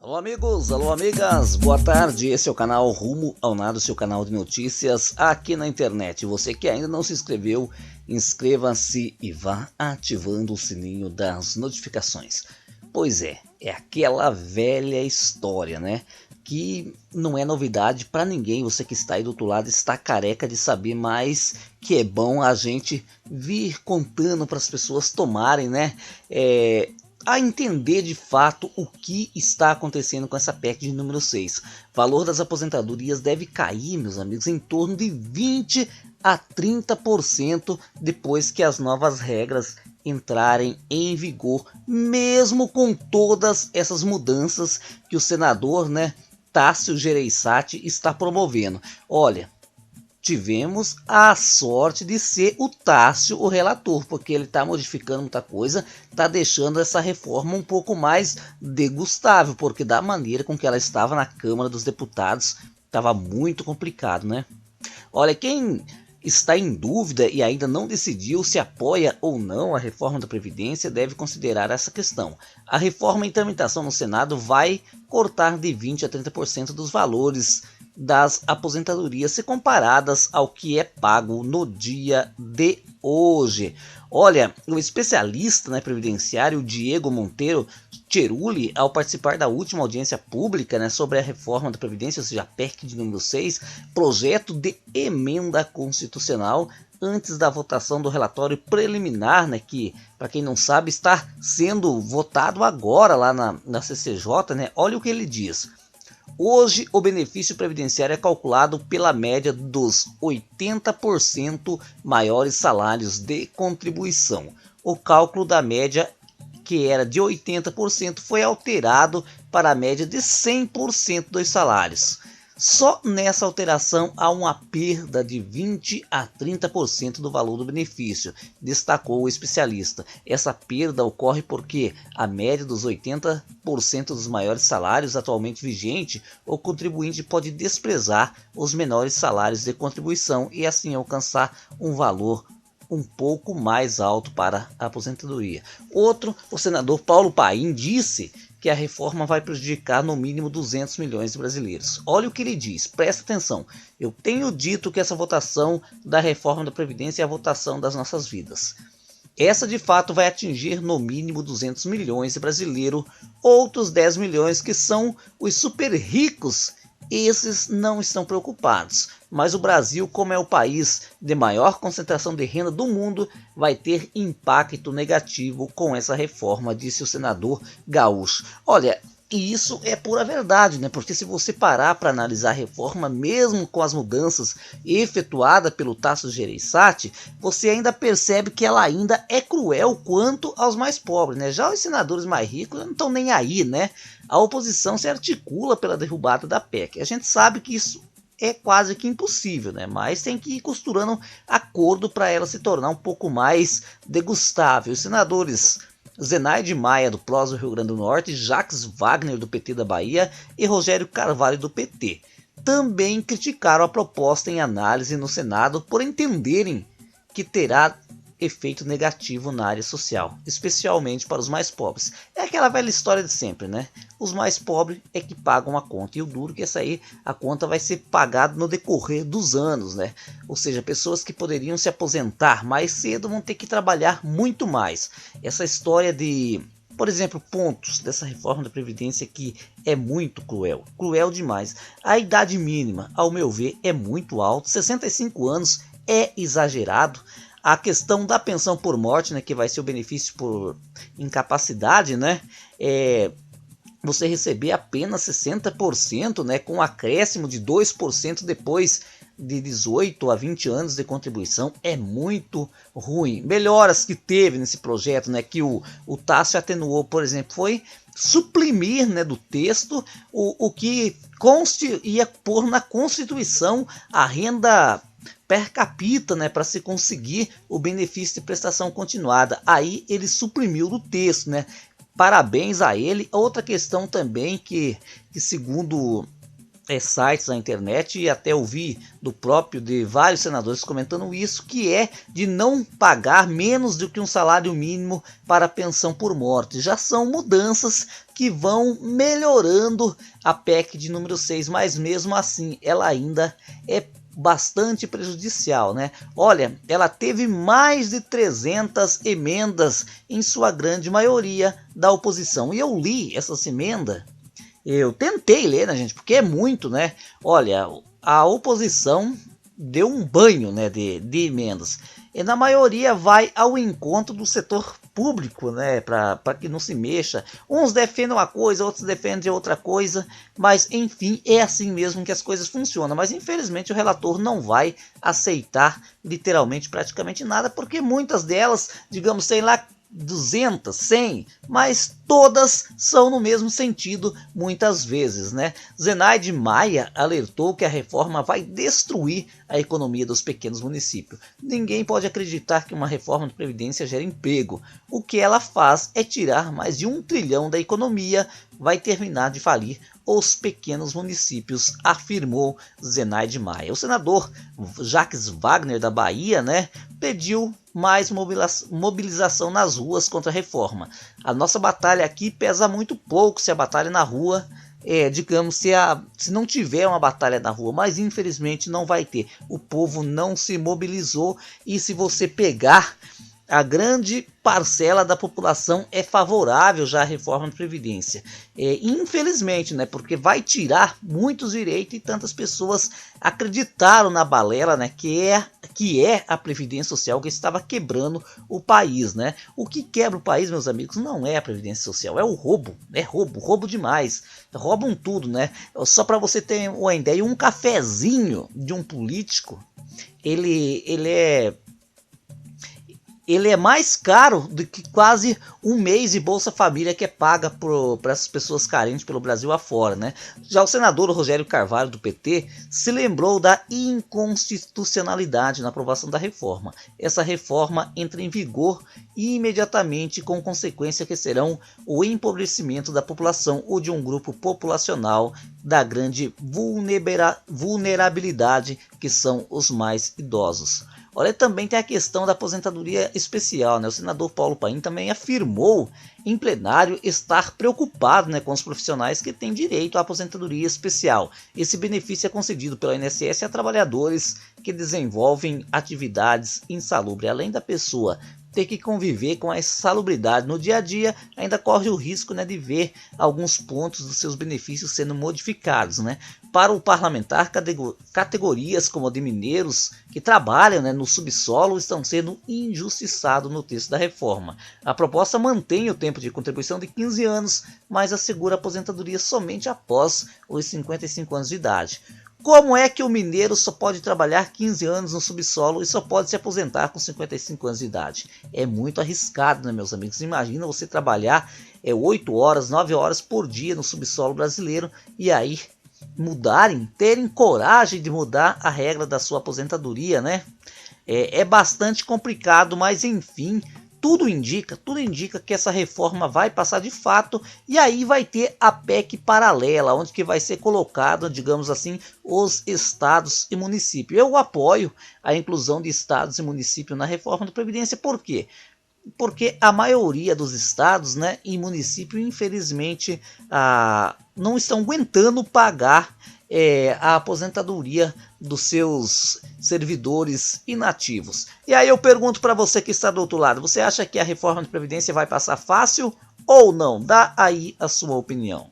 Alô amigos, alô amigas, boa tarde, esse é o canal Rumo ao Nada, seu canal de notícias aqui na internet. Você que ainda não se inscreveu, inscreva-se e vá ativando o sininho das notificações. Pois é aquela velha história, né? Que não é novidade para ninguém, você que está aí do outro lado está careca de saber, mas que é bom a gente vir contando para as pessoas tomarem, né? A entender de fato o que está acontecendo com essa PEC de número 6. Valor das aposentadorias deve cair, meus amigos, em torno de 20 a 30% depois que as novas regras entrarem em vigor, mesmo com todas essas mudanças que o senador, né, Tássio Gereissati está promovendo. Olha, tivemos a sorte de ser o Tássio o relator, porque ele está modificando muita coisa, está deixando essa reforma um pouco mais degustável, porque da maneira com que ela estava na Câmara dos Deputados, estava muito complicado, né? Olha, quem está em dúvida e ainda não decidiu se apoia ou não a reforma da Previdência deve considerar essa questão. A reforma em tramitação no Senado vai cortar de 20 a 30% dos valores das aposentadorias se comparadas ao que é pago no dia de hoje. Olha, o especialista, né, previdenciário Diego Monteiro Cerulli, ao participar da última audiência pública, né, sobre a reforma da Previdência, ou seja, a PEC de número 6, projeto de emenda constitucional, antes da votação do relatório preliminar, né, que, para quem não sabe, está sendo votado agora lá na CCJ, né, olha o que ele diz. Hoje, o benefício previdenciário é calculado pela média dos 80% maiores salários de contribuição. O cálculo da média, que era de 80%, foi alterado para a média de 100% dos salários. Só nessa alteração há uma perda de 20 a 30% do valor do benefício, destacou o especialista. Essa perda ocorre porque a média dos 80% dos maiores salários atualmente vigente, o contribuinte pode desprezar os menores salários de contribuição e assim alcançar um valor um pouco mais alto para a aposentadoria. O senador Paulo Paim disse que a reforma vai prejudicar no mínimo 200 milhões de brasileiros. Olha o que ele diz, presta atenção. Eu tenho dito que essa votação da reforma da Previdência é a votação das nossas vidas. Essa de fato vai atingir no mínimo 200 milhões de brasileiros, outros 10 milhões que são os super ricos. Esses não estão preocupados, mas o Brasil, como é o país de maior concentração de renda do mundo, vai ter impacto negativo com essa reforma, disse o senador gaúcho. Olha, e isso é pura verdade, né? Porque se você parar para analisar a reforma, mesmo com as mudanças efetuadas pelo Tássio Gereissati, você ainda percebe que ela ainda é cruel quanto aos mais pobres, né? Já os senadores mais ricos não estão nem aí, né? A oposição se articula pela derrubada da PEC. A gente sabe que isso é quase que impossível, né? Mas tem que ir costurando acordo para ela se tornar um pouco mais degustável. Os senadores Zenaide Maia, do PROS do Rio Grande do Norte, Jacques Wagner, do PT da Bahia, e Rogério Carvalho, do PT, também criticaram a proposta em análise no Senado por entenderem que terá efeito negativo na área social, especialmente para os mais pobres. É aquela velha história de sempre, né? Os mais pobres é que pagam a conta, e o duro que essa aí, a conta vai ser pagada no decorrer dos anos, né? Ou seja, pessoas que poderiam se aposentar mais cedo vão ter que trabalhar muito mais. Essa história de, por exemplo, pontos dessa reforma da Previdência que é muito cruel, cruel demais. A idade mínima, ao meu ver, é muito alta, 65 anos é exagerado. A questão da pensão por morte, né, que vai ser o benefício por incapacidade, né, você receber apenas 60%, né, com um acréscimo de 2% depois de 18 a 20 anos de contribuição, é muito ruim. Melhoras que teve nesse projeto, né, que o Tássio atenuou, por exemplo, foi suprimir, né, do texto o que ia pôr na Constituição a renda per capita, né, para se conseguir o benefício de prestação continuada. Aí ele suprimiu do texto, né? Parabéns a ele. Outra questão também que segundo sites na internet, e até ouvi de vários senadores comentando isso, que é de não pagar menos do que um salário mínimo para pensão por morte. Já são mudanças que vão melhorando a PEC de número 6, mas mesmo assim ela ainda é bastante prejudicial, né? Olha, ela teve mais de 300 emendas, em sua grande maioria da oposição. E eu li essas emendas. Eu tentei ler, né, gente, porque é muito, né? Olha, a oposição deu um banho, né, de emendas. E na maioria vai ao encontro do setor público, né, para que não se mexa. Uns defendem uma coisa, outros defendem outra coisa, mas enfim, é assim mesmo que as coisas funcionam. Mas infelizmente o relator não vai aceitar literalmente praticamente nada, porque muitas delas, digamos, sei lá, 200, 100, mas todas são no mesmo sentido muitas vezes, né? Zenaide Maia alertou que a reforma vai destruir a economia dos pequenos municípios. Ninguém pode acreditar que uma reforma de previdência gera emprego. O que ela faz é tirar mais de 1 trilhão da economia, vai terminar de falir os pequenos municípios, afirmou Zenaide Maia. O senador Jacques Wagner da Bahia, né, pediu mais mobilização nas ruas contra a reforma. A nossa batalha aqui pesa muito pouco se a batalha na rua, digamos, se não tiver uma batalha na rua, mas infelizmente não vai ter. O povo não se mobilizou, e se você pegar, a grande parcela da população é favorável já à reforma da Previdência. Infelizmente, né, porque vai tirar muitos direitos, e tantas pessoas acreditaram na balela, né, que é a Previdência Social que estava quebrando o país, né? O que quebra o país, meus amigos, não é a Previdência Social, é o roubo. É roubo demais. Roubam tudo, né? Só para você ter uma ideia, um cafezinho de um político, ele é mais caro do que quase um mês de Bolsa Família que é paga para essas pessoas carentes pelo Brasil afora, né? Já o senador Rogério Carvalho, do PT, se lembrou da inconstitucionalidade na aprovação da reforma. Essa reforma entra em vigor imediatamente, com consequências que serão o empobrecimento da população ou de um grupo populacional da grande vulnerabilidade, que são os mais idosos. Olha, também tem a questão da aposentadoria especial, né? O senador Paulo Paim também afirmou em plenário estar preocupado, né, com os profissionais que têm direito à aposentadoria especial. Esse benefício é concedido pela INSS a trabalhadores que desenvolvem atividades insalubres. Além da pessoa ter que conviver com a insalubridade no dia a dia, ainda corre o risco, né, de ver alguns pontos dos seus benefícios sendo modificados, né? Para o parlamentar, categorias como a de mineiros que trabalham, né, no subsolo estão sendo injustiçados no texto da reforma. A proposta mantém o tempo de contribuição de 15 anos, mas assegura a aposentadoria somente após os 55 anos de idade. Como é que o mineiro só pode trabalhar 15 anos no subsolo e só pode se aposentar com 55 anos de idade? É muito arriscado, né, meus amigos? Imagina você trabalhar 8 horas, 9 horas por dia no subsolo brasileiro, e aí terem coragem de mudar a regra da sua aposentadoria, né? É bastante complicado, mas enfim, tudo indica que essa reforma vai passar de fato, e aí vai ter a PEC paralela, onde que vai ser colocado, digamos assim, os estados e municípios. Eu apoio a inclusão de estados e municípios na reforma da Previdência. Por quê? Porque a maioria dos estados, né, e municípios, infelizmente, não estão aguentando pagar a aposentadoria dos seus servidores inativos. E aí eu pergunto para você que está do outro lado, você acha que a reforma de Previdência vai passar fácil ou não? Dá aí a sua opinião.